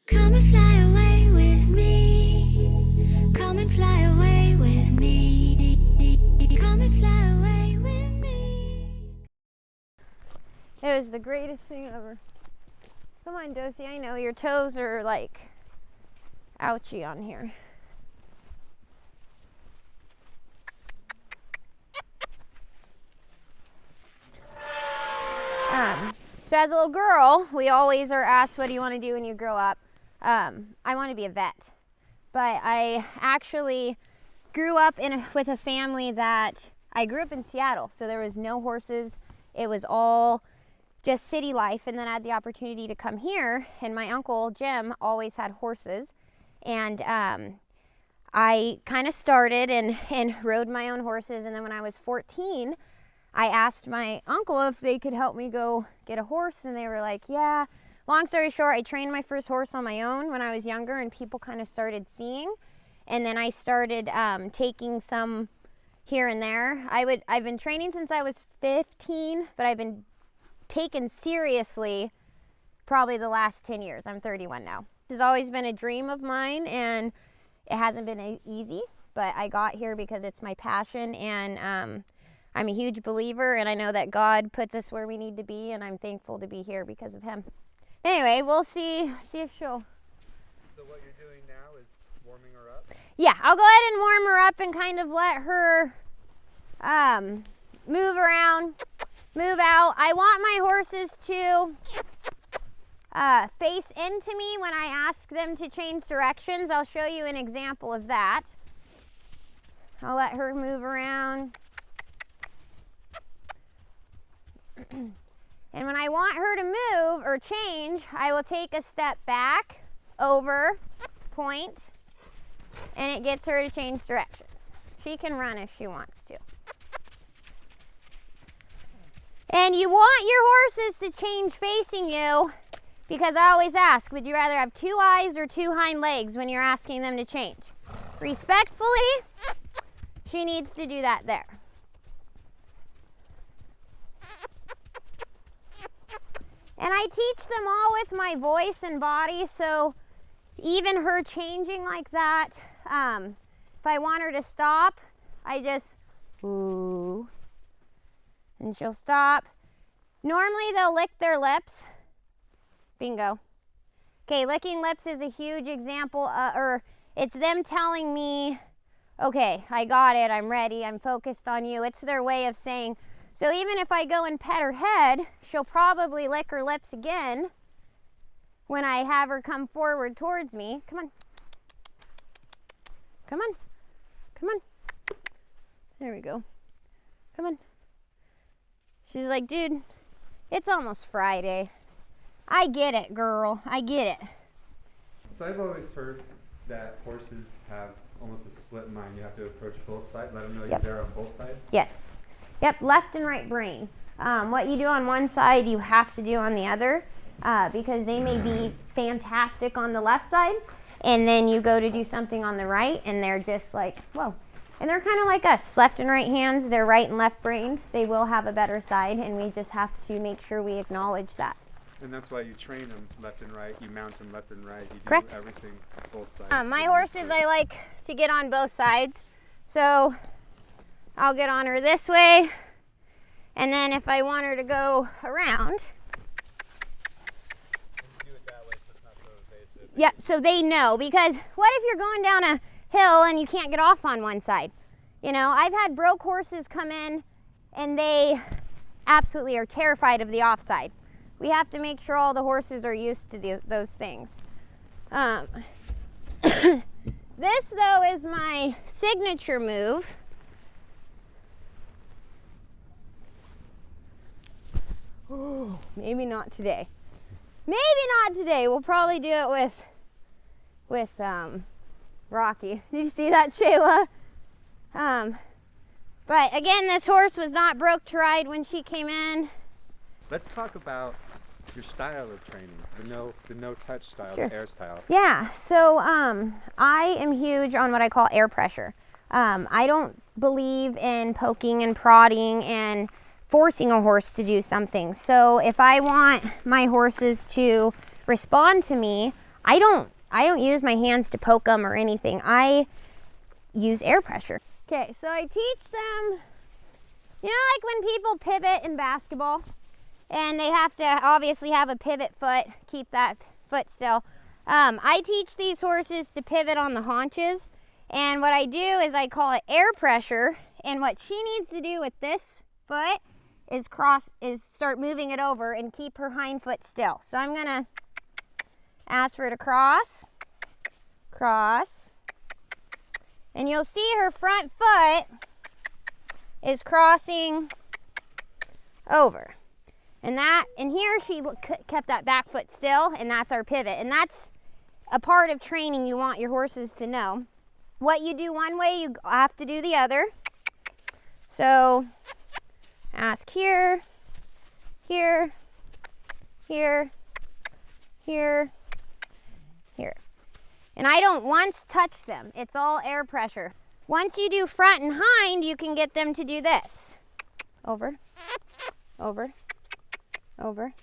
Come and fly away with me. Come and fly away with me. Come and fly away with me. It was the greatest thing ever. Come on, Dosie, I know your toes are like ouchy on here. So as a little girl, we always are asked, what do you want to do when you grow up? I want to be a vet. But I actually grew up with a family that, I grew up in Seattle, so there was no horses. It was all just city life, and then I had the opportunity to come here, and my uncle Jim always had horses, and I kind of started and rode my own horses, and then when I was 14, I asked my uncle if they could help me go get a horse, and they were like, yeah. Long story short, I trained my first horse on my own when I was younger, and people kind of started seeing, and then I started taking some here and there. I've been training since I was 15, but I've been taken seriously probably the last 10 years. I'm 31 now. This has always been a dream of mine, and it hasn't been easy, but I got here because it's my passion, and I'm a huge believer, and I know that God puts us where we need to be, and I'm thankful to be here because of him. Anyway, we'll see if she'll... So what you're doing now is warming her up? Yeah, I'll go ahead and warm her up and kind of let her move around, move out. I want my horses to face into me when I ask them to change directions. I'll show you an example of that. I'll let her move around. And when I want her to move or change, I will take a step back, over, point, and it gets her to change directions. She can run if she wants to. And you want your horses to change facing you, because I always ask, would you rather have two eyes or two hind legs when you're asking them to change? Respectfully, she needs to do that there. And I teach them all with my voice and body, so even her changing like that, if I want her to stop, I just, ooh, and she'll stop. Normally they'll lick their lips. Bingo. Okay, licking lips is a huge example, or it's them telling me, okay, I got it, I'm ready, I'm focused on you. It's their way of saying, so even if I go and pet her head, she'll probably lick her lips again when I have her come forward towards me. Come on. Come on. Come on. There we go. Come on. She's like, dude, it's almost Friday. I get it, girl. I get it. So I've always heard that horses have almost a split mind. You have to approach both sides, let them know you're there on both sides? Yes. Yep, left and right brain. What you do on one side, you have to do on the other, because they may be fantastic on the left side, and then you go to do something on the right, and they're just like, whoa. And they're kind of like us, left and right hands, they're right and left brained. They will have a better side, and we just have to make sure we acknowledge that. And that's why you train them left and right, you mount them left and right, you do Correct. everything both sides. My horses, I like to get on both sides, so I'll get on her this way, and then if I want her to go around, do it that way so it's not so evasive. yep, so they know, because what if you're going down a hill and you can't get off on one side? You know, I've had broke horses come in and they absolutely are terrified of the offside. We have to make sure all the horses are used to those things. This though is my signature move. Oh, maybe not today. Maybe not today. We'll probably do it with Rocky. Did you see that, Shayla? But again, this horse was not broke to ride when she came in. Let's talk about your style of training, the no touch style, Sure. the air style. Yeah, so I am huge on what I call air pressure. I don't believe in poking and prodding and forcing a horse to do something. So if I want my horses to respond to me, I don't use my hands to poke them or anything. I use air pressure. Okay, so I teach them, you know, like when people pivot in basketball and they have to obviously have a pivot foot, keep that foot still. I teach these horses to pivot on the haunches, and what I do is I call it air pressure, and what she needs to do with this foot is start moving it over and keep her hind foot still. So I'm gonna ask her to cross, and you'll see her front foot is crossing over. And here she kept that back foot still, and that's our pivot. And that's a part of training you want your horses to know. What you do one way, you have to do the other. So ask here, here, here, here, here. And I don't once touch them. It's all air pressure. Once you do front and hind, you can get them to do this. Over, over, over,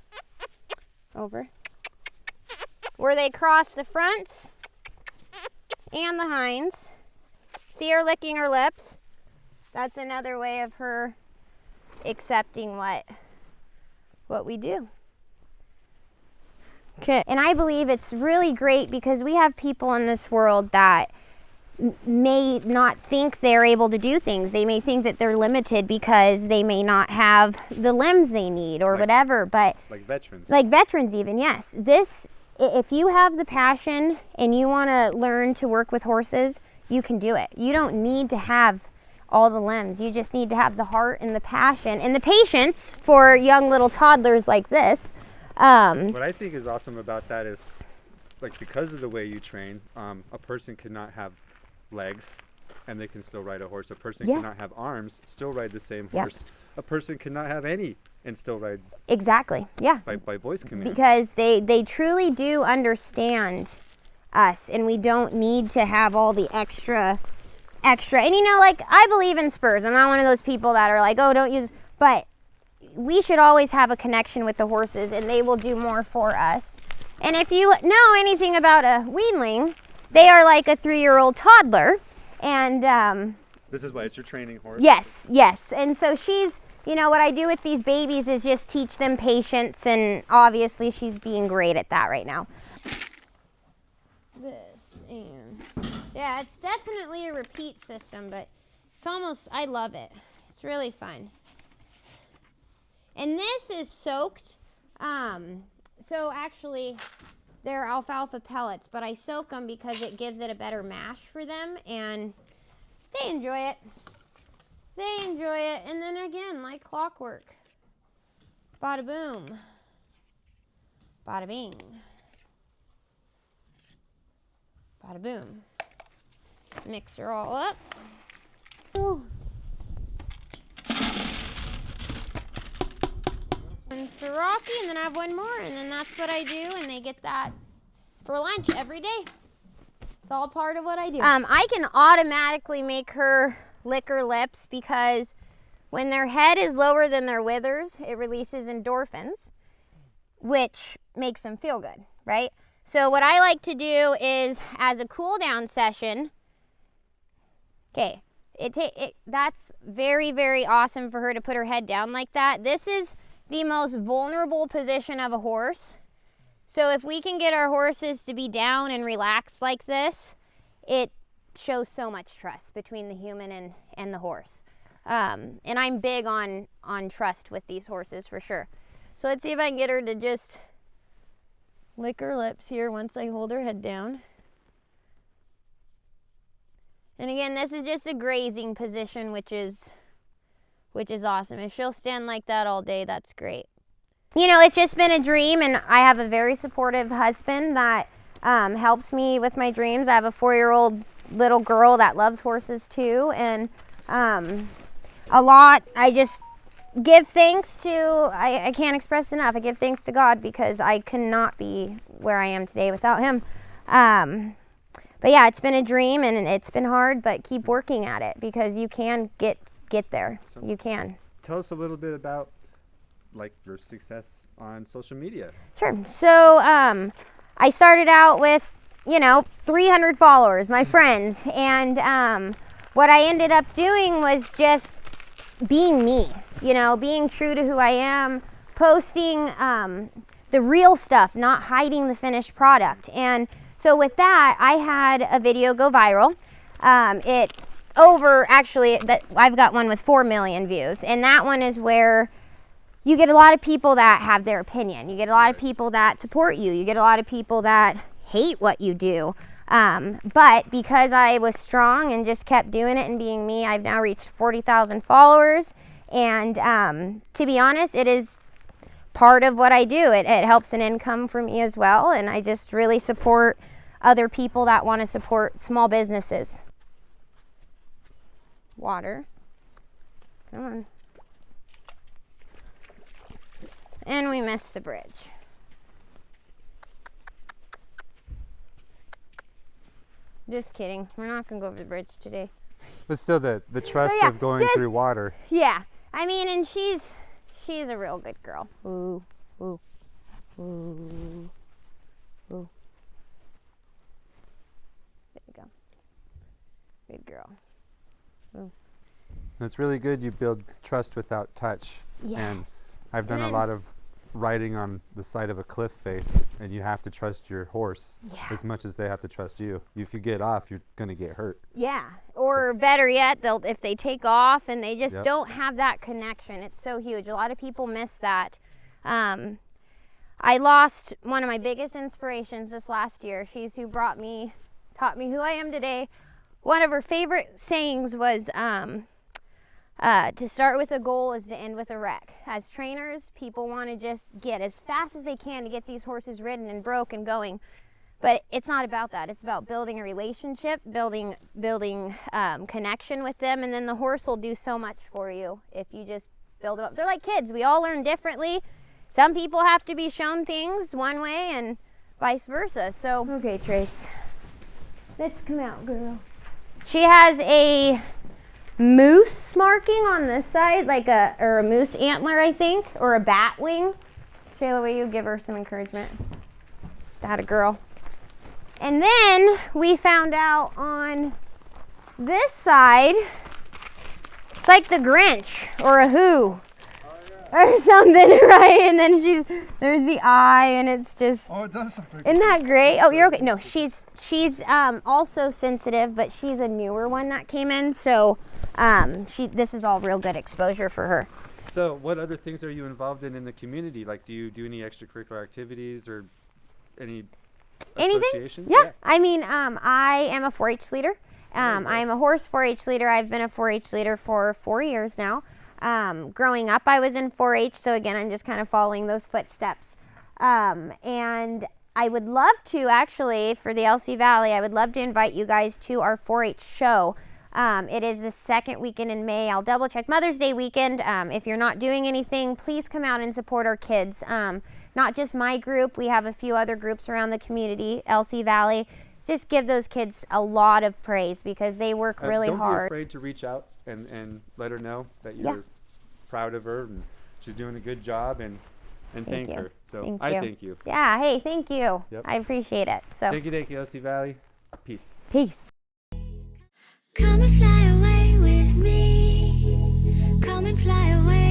over. Where they cross the fronts and the hinds. See her licking her lips? That's another way of her accepting what we do. Okay. And I believe it's really great because we have people in this world that may not think they're able to do things. They may think that they're limited because they may not have the limbs they need or whatever, but like veterans. Like veterans even, yes. If you have the passion and you want to learn to work with horses, you can do it. You don't need to have all the limbs. You just need to have the heart and the passion and the patience for young little toddlers like this. What I think is awesome about that is, like, because of the way you train, a person could not have legs and they can still ride a horse. A person cannot have arms, still ride the same horse. A person cannot have any and still ride. Exactly, yeah. By voice command. Because they truly do understand us, and we don't need to have all the extra. And you know, like, I believe in spurs. I'm not one of those people that are like, oh, don't use, but we should always have a connection with the horses, and they will do more for us. And if you know anything about a weanling, they are like a 3-year-old toddler. And this is why it's your training horse. Yes. And so she's, you know, what I do with these babies is just teach them patience, and obviously she's being great at that right now. This, and yeah, it's definitely a repeat system, but it's almost, I love it. It's really fun. And this is soaked. So actually, they're alfalfa pellets, but I soak them because it gives it a better mash for them, and they enjoy it. And then again, like clockwork. Bada boom. Bada bing. Bada boom. Mix her all up. Ooh. One's for Rocky, and then I have one more, and then that's what I do, and they get that for lunch every day. It's all part of what I do. I can automatically make her lick her lips because when their head is lower than their withers, it releases endorphins, which makes them feel good, right? So what I like to do is, as a cool down session, okay, that's very, very awesome for her to put her head down like that. This is the most vulnerable position of a horse. So if we can get our horses to be down and relaxed like this, it shows so much trust between the human and the horse. And I'm big on trust with these horses for sure. So let's see if I can get her to just lick her lips here once I hold her head down. And again, this is just a grazing position, which is awesome. If she'll stand like that all day, that's great. You know, it's just been a dream, and I have a very supportive husband that helps me with my dreams. I have a 4-year-old little girl that loves horses too, and a lot, I just give thanks to, I can't express enough, I give thanks to God because I cannot be where I am today without him. But yeah, it's been a dream, and it's been hard, but keep working at it because you can get there. So you can. Tell us a little bit about, like, your success on social media. Sure. So I started out with, 300 followers, my friends, and what I ended up doing was just being me, being true to who I am, posting the real stuff, not hiding the finished product. And so with that, I had a video go viral. I've got one with 4 million views, and that one is where you get a lot of people that have their opinion. You get a lot of people that support you. You get a lot of people that hate what you do. But because I was strong and just kept doing it and being me, I've now reached 40,000 followers. And to be honest, it is part of what I do. It helps an income for me as well. And I just really support other people that want to support small businesses. Water. Come on. And we missed the bridge. Just kidding. We're not going to go over the bridge today. But still, the trust of going through water. Yeah. I mean, and she's a real good girl. Ooh, ooh, ooh, ooh. There you go. Good girl. Ooh. It's really good you build trust without touch. Yes. And I've done a lot of riding on the side of a cliff face, and you have to trust your horse as much as they have to trust you. If you get off, you're going to get hurt. Yeah, or better yet, if they take off and they just don't have that connection. It's so huge. A lot of people miss that. I lost one of my biggest inspirations this last year. She's who taught me who I am today. One of her favorite sayings was, to start with a goal is to end with a wreck. As trainers, people want to just get as fast as they can to get these horses ridden and broke and going. But it's not about that. It's about building a relationship, building connection with them, and then the horse will do so much for you if you just build them up. They're like kids. We all learn differently. Some people have to be shown things one way and vice versa. So, okay, Trace. Let's come out, girl. She has a moose marking on this side, or a moose antler, I think, or a bat wing. Shayla, will you give her some encouragement? That a girl. And then we found out on this side, it's like the Grinch or a Who or something, right? And then there's the eye, and it's just. Oh, it does something. Isn't that great? Oh, you're okay. No, she's also sensitive, but she's a newer one that came in, so this is all real good exposure for her. So what other things are you involved in the community? Like, do you do any extracurricular activities or any associations? Yeah. I mean, I am a 4-H leader. I am a horse 4-H leader. I've been a 4-H leader for 4 years now. Growing up, I was in 4-H, so again, I'm just kind of following those footsteps. And I would love to, actually, for the LC Valley, I would love to invite you guys to our 4-H show. It is the second weekend in May. I'll double check Mother's Day weekend. If you're not doing anything, please come out and support our kids. Not just my group. We have a few other groups around the community, LC Valley. Just give those kids a lot of praise because they work really hard. Don't be afraid to reach out and let her know that you're proud of her and she's doing a good job, and thank her. So I thank you. Yeah, hey, thank you. Yep. I appreciate it. So Thank you, LC Valley. Peace. Peace. Come and fly away with me. Come and fly away